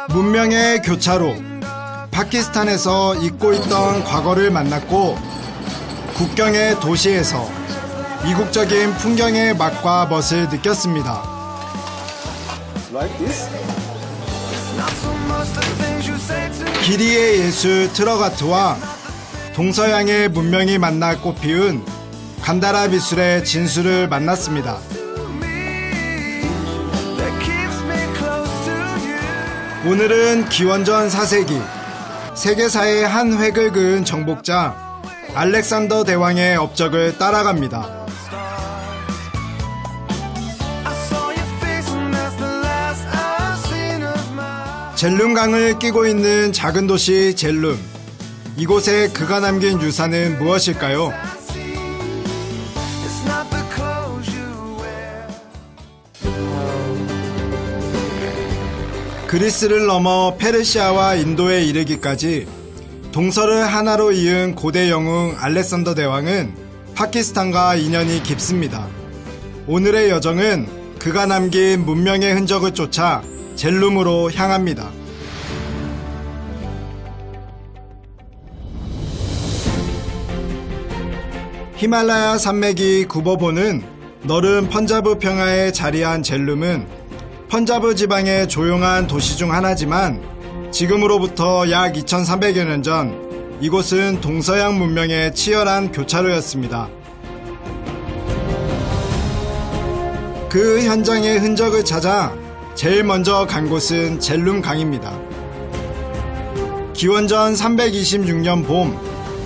문명의 교차로, 파키스탄에서 잊고 있던 과거를 만났고 국경의 도시에서 이국적인 풍경의 맛과 멋을 느꼈습니다. Like this? 기리의 예술 트러가트와 동서양의 문명이 만나 꽃피운 간다라 미술의 진수를 만났습니다. 오늘은 기원전 4세기 세계사의 한 획을 그은 정복자 알렉산더 대왕의 업적을 따라갑니다. 젤룸강을 끼고 있는 작은 도시 젤룸. 이곳에 그가 남긴 유산은 무엇일까요? 그리스를 넘어 페르시아와 인도에 이르기까지 동서를 하나로 이은 고대 영웅 알렉산더 대왕은 파키스탄과 인연이 깊습니다. 오늘의 여정은 그가 남긴 문명의 흔적을 쫓아 젤룸으로 향합니다. 히말라야 산맥이 굽어보는 너른 펀자브 평야에 자리한 젤룸은 펀자브 지방의 조용한 도시 중 하나지만 지금으로부터 약 2300여 년 전 이곳은 동서양 문명의 치열한 교차로였습니다. 그 현장의 흔적을 찾아 제일 먼저 간 곳은 젤룸강입니다. 기원전 326년 봄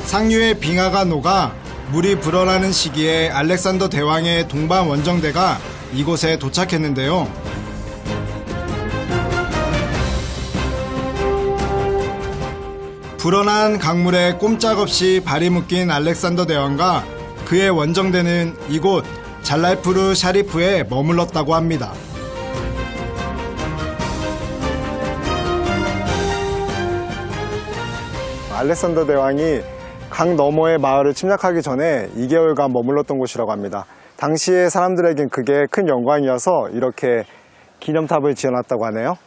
상류의 빙하가 녹아 물이 불어나는 시기에 알렉산더 대왕의 동반 원정대가 이곳에 도착했는데요. 불어난 강물에 꼼짝없이 발이 묶인 알렉산더 대왕과 그의 원정대는 이곳 잘랄푸르 샤리프에 머물렀다고 합니다. 알렉산더 대왕이 강 너머의 마을을 침략하기 전에 2개월간 머물렀던 곳이라고 합니다. 당시의 사람들에겐 그게 큰 영광이어서 이렇게 기념탑을 지어놨다고 하네요.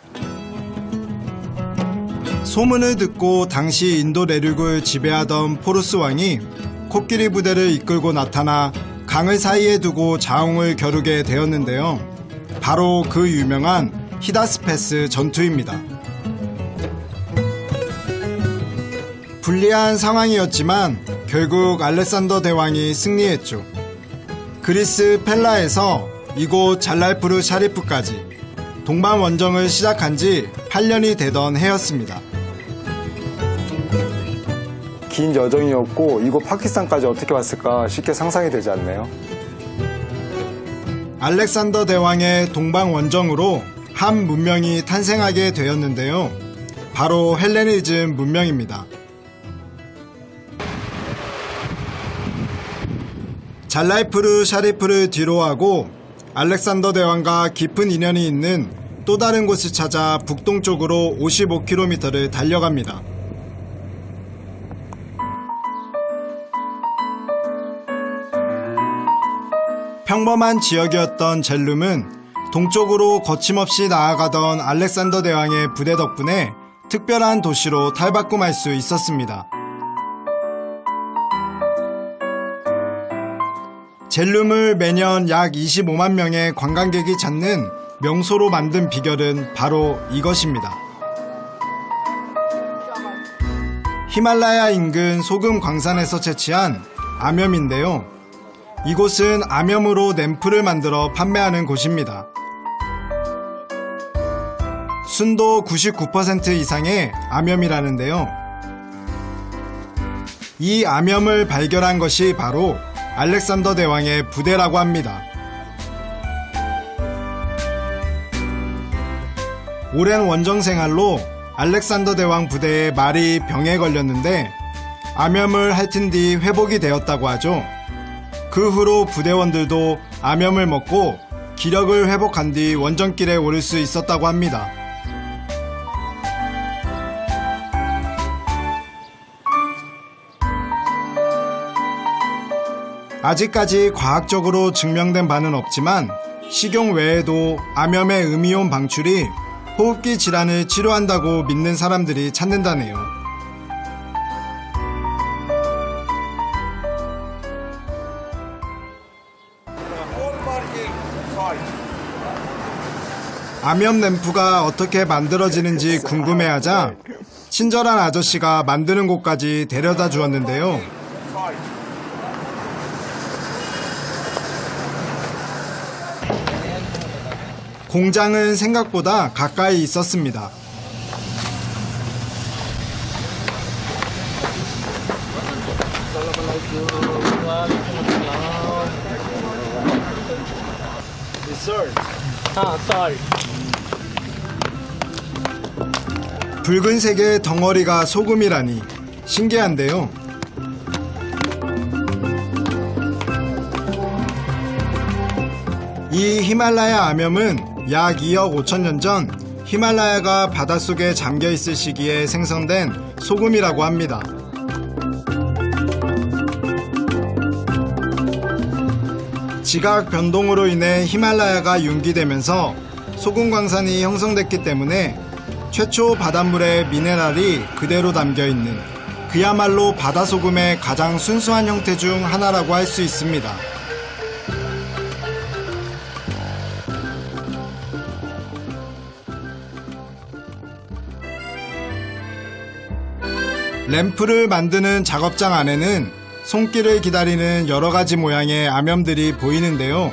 소문을 듣고 당시 인도 내륙을 지배하던 포르스 왕이 코끼리 부대를 이끌고 나타나 강을 사이에 두고 자웅을 겨루게 되었는데요. 바로 그 유명한 히다스페스 전투입니다. 불리한 상황이었지만 결국 알렉산더 대왕이 승리했죠. 그리스 펠라에서 이곳 잘랄푸르 샤리프까지 동반 원정을 시작한 지 8년이 되던 해였습니다. 긴 여정이었고 이곳 파키스탄까지 어떻게 왔을까 쉽게 상상이 되지 않네요. 알렉산더 대왕의 동방 원정으로 한 문명이 탄생하게 되었는데요. 바로 헬레니즘 문명입니다. 잘랄푸르 샤리프를 뒤로하고 알렉산더 대왕과 깊은 인연이 있는 또 다른 곳을 찾아 북동쪽으로 55km를 달려갑니다. 평범한 지역이었던 젤룸은 동쪽으로 거침없이 나아가던 알렉산더 대왕의 부대 덕분에 특별한 도시로 탈바꿈할 수 있었습니다. 젤룸을 매년 약 25만 명의 관광객이 찾는 명소로 만든 비결은 바로 이것입니다. 히말라야 인근 소금 광산에서 채취한 암염인데요. 이곳은 암염으로 램프를 만들어 판매하는 곳입니다. 순도 99% 이상의 암염이라는데요. 이 암염을 발견한 것이 바로 알렉산더 대왕의 부대라고 합니다. 오랜 원정 생활로 알렉산더 대왕 부대의 말이 병에 걸렸는데 암염을 핥은 뒤 회복이 되었다고 하죠. 그 후로 부대원들도 암염을 먹고 기력을 회복한 뒤 원정길에 오를 수 있었다고 합니다. 아직까지 과학적으로 증명된 바는 없지만 식용 외에도 암염의 음이온 방출이 호흡기 질환을 치료한다고 믿는 사람들이 찾는다네요. 암염 램프가 어떻게 만들어지는지 궁금해하자 친절한 아저씨가 만드는 곳까지 데려다 주었는데요. 공장은 생각보다 가까이 있었습니다. 붉은색의 덩어리가 소금이라니 신기한데요. 이 히말라야 암염은 약 2억 5천 년 전 히말라야가 바닷속에 잠겨 있을 시기에 생성된 소금이라고 합니다. 지각 변동으로 인해 히말라야가 융기되면서 소금 광산이 형성됐기 때문에 최초 바닷물에 미네랄이 그대로 담겨 있는 그야말로 바다소금의 가장 순수한 형태 중 하나라고 할 수 있습니다. 램프를 만드는 작업장 안에는 손길을 기다리는 여러 가지 모양의 암염들이 보이는데요.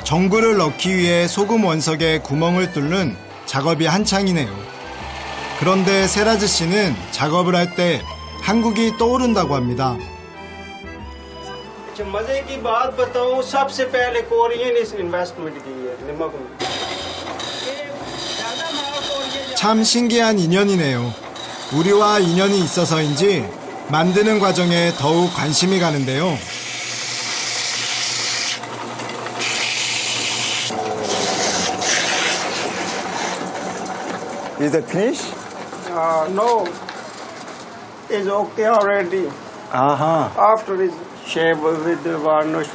전구를 넣기 위해 소금 원석에 구멍을 뚫는 작업이 한창이네요. 그런데 세라즈 씨는 작업을 할 때 한국이 떠오른다고 합니다. मजे की बात बताऊं सबसे पहले कोरियन इस इन्वेस्टमेंट की है नमक में 참 신기한 인연이네요. 우리와 인연이 있어서인지 만드는 과정에 더욱 관심이 가는데요. Is that finished? no is okay already 아하. after is shape with the varnish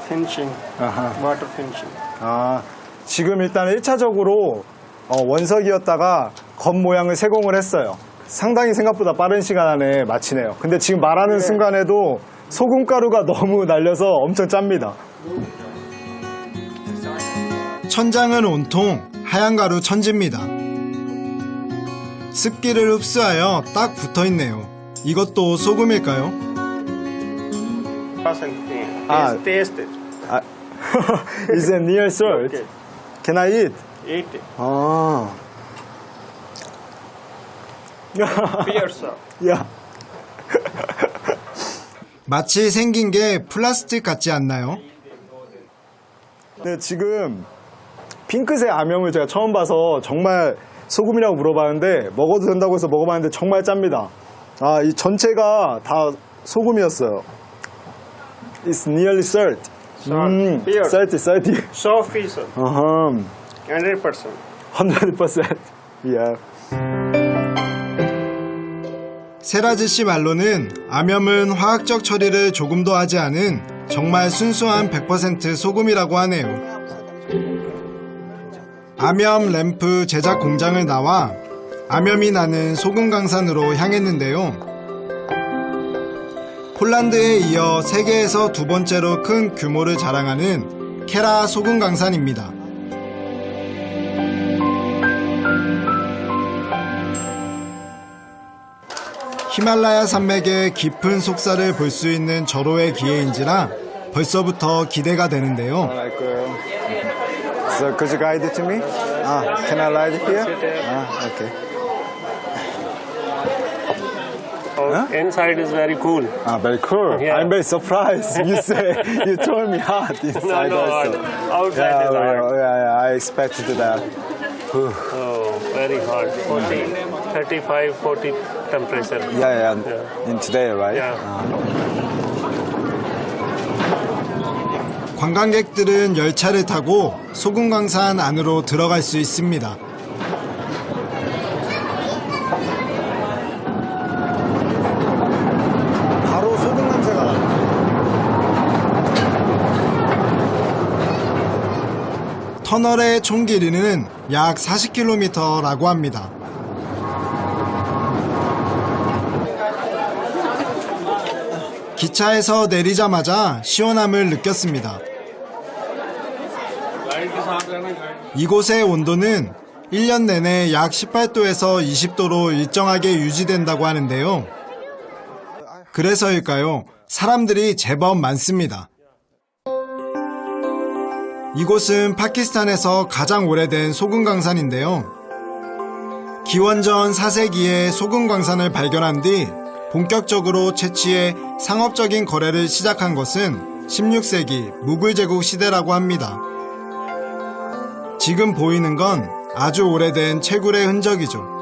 finishing 아하. water finishing 아, 지금 일단 1차적으로 원석이었다가 겉 모양을 세공을 했어요. 상당히 생각보다 빠른 시간 안에 마치네요. 근데 지금 말하는 순간에도 소금가루가 너무 날려서 엄청 짭니다. 천장은 온통 하얀 가루 천지입니다. 습기를 흡수하여 딱 붙어 있네요. 이것도 소금일까요? ah. taste it 아, is it near salt? Okay. Can I eat? eat it 아. pure salt 야. 마치 생긴 게 플라스틱 같지 않나요? 네, 지금 핑크색 암염을 제가 처음 봐서 정말 소금이라고 물어봤는데 먹어도 된다고 해서 먹어봤는데 정말 짭니다. 아, 이 전체가 다 소금이었어요. It's nearly salt. Salt. Pure. salty. soft salt 어흠. 100% 100%. Yeah. 세라즈 씨 말로는 암염은 화학적 처리를 조금도 하지 않은 정말 순수한 100% 소금이라고 하네요. 암염 램프 제작 공장을 나와 암염이 나는 소금 강산으로 향했는데요. 폴란드에 이어 세계에서 두 번째로 큰 규모를 자랑하는 케라 소금 강산입니다. 히말라야 산맥의 깊은 속살을 볼 수 있는 절호의 기회인지라 벌써부터 기대가 되는데요. Like, so could you guide it to me? Can I ride it here? Okay. inside is very cool Very cool. Yeah. I'm very surprised. You say you told me hot inside also. outside is hard Yeah, I expected that. oh very hard 35-40 temperature Yeah. In today, right? Yeah. 관광객들은 열차를 타고 소금광산 안으로 들어갈 수 있습니다. 바로 소금 냄새가 나요. 터널의 총 길이는 약 40km라고 합니다. 기차에서 내리자마자 시원함을 느꼈습니다. 이곳의 온도는 1년 내내 약 18도에서 20도로 일정하게 유지된다고 하는데요. 그래서일까요? 사람들이 제법 많습니다. 이곳은 파키스탄에서 가장 오래된 소금 강산인데요. 기원전 4세기에 소금 강산을 발견한 뒤 본격적으로 채취해 상업적인 거래를 시작한 것은 16세기 무굴 제국 시대라고 합니다. 지금 보이는 건 아주 오래된 채굴의 흔적이죠.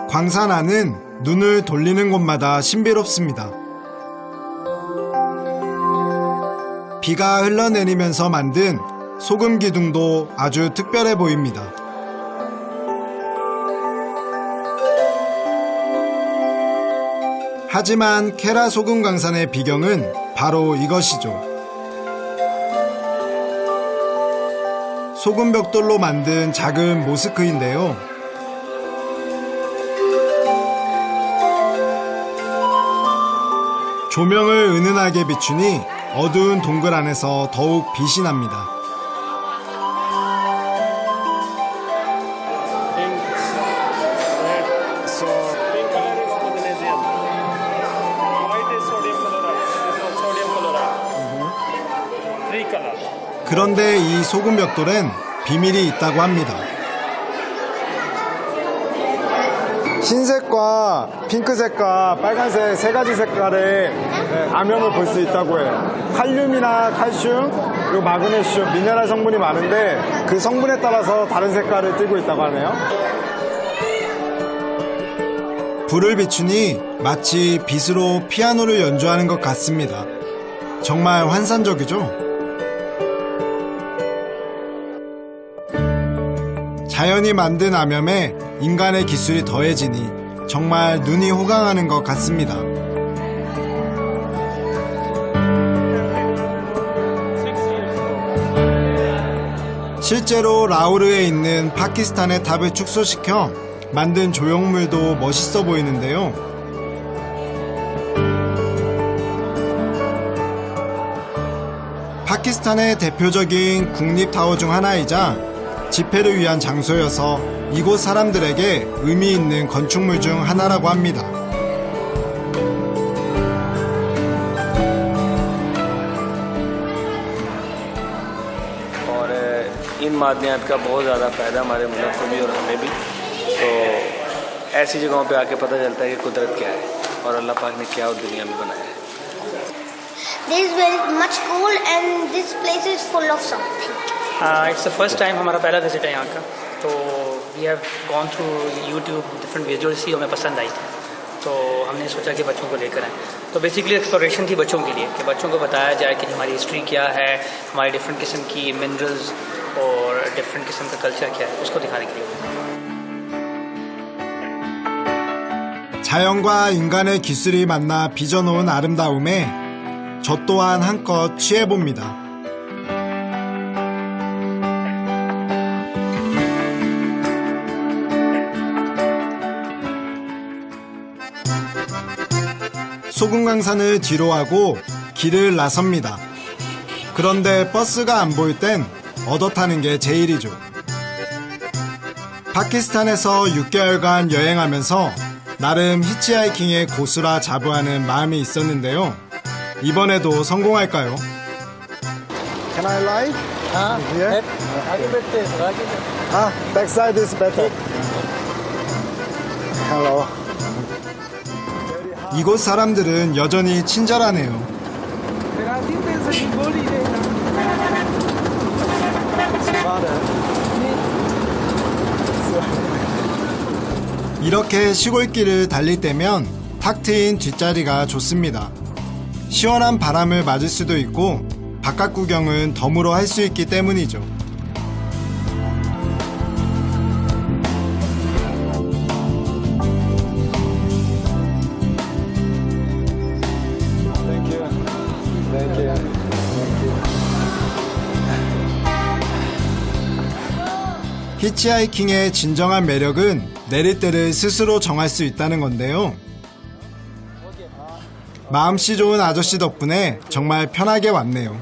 광산 안은 눈을 돌리는 곳마다 신비롭습니다. 비가 흘러내리면서 만든 소금 기둥도 아주 특별해 보입니다. 하지만 케라 소금 강산의 비경은 바로 이것이죠. 소금 벽돌로 만든 작은 모스크인데요. 조명을 은은하게 비추니 어두운 동굴 안에서 더욱 빛이 납니다. Green color is magnesium. White is sodium chloride. This is sodium chloride. Three colors. 그런데 이 소금 벽돌엔 비밀이 있다고 합니다. 흰색과 핑크색과 빨간색 세 가지 색깔의 암염을 볼 수 있다고 해요. 칼륨이나 칼슘, 그리고 마그네슘, 미네랄 성분이 많은데 그 성분에 따라서 다른 색깔을 띠고 있다고 하네요. 불을 비추니 마치 빛으로 피아노를 연주하는 것 같습니다. 정말 환상적이죠? 자연이 만든 암염에 인간의 기술이 더해지니 정말 눈이 호강하는 것 같습니다. 실제로 라우르에 있는 파키스탄의 탑을 축소시켜 만든 조형물도 멋있어 보이는데요. 파키스탄의 대표적인 국립타워 중 하나이자 집회를 위한 장소여서 이곳 사람들에게 의미 있는 건축물 중 하나라고 합니다. और इन मादनियात का बहुत ज़्यादा फ़ायदा हमारे मुल्क को भी और हमें भी। तो ऐसी जगहों पे आके पता चलता है कि कुदरत क्या है और अल्लाह पाक ने क्या उस दुनिया में बनाया है। There is very much cold and this place is full of something. It's the first time हमारा पहला विजिट है यहाँ का, तो we have gone through YouTube different visuals ही हमें पसंद आई थी, तो हमने सोचा कि बच्चों को लेकर आएँ। तो बेसिकली एक्सप्लोरेशन थी बच्चों के लिए कि बच्चों को बताया जाए कि हमारी हिस्ट्री क्या है, हमारी डिफरेंट किस्म की मिनरल्स और डिफरेंट किस्म का कल्चर क्या है, उसको दिखाने के लिए। 자연과 인간의 기술이 만나 빚어놓은 아름다움에 저 또한 한껏 취해봅니다. 소금강산을 뒤로하고 길을 나섭니다. 그런데 버스가 안 보일 땐 얻어 타는 게 제일이죠. 파키스탄에서 6개월간 여행하면서 나름 히치하이킹의 고수라 자부하는 마음이 있었는데요. 이번에도 성공할까요? Can I lie? Here? Back side is better. Hello. 이곳 사람들은 여전히 친절하네요. 이렇게 시골길을 달릴 때면 탁 트인 뒷자리가 좋습니다. 시원한 바람을 맞을 수도 있고 바깥 구경은 덤으로 할 수 있기 때문이죠. Thank you. Thank you. 히치하이킹의 진정한 매력은 내릴 때를 스스로 정할 수 있다는 건데요. 마음씨 좋은 아저씨 덕분에 정말 편하게 왔네요.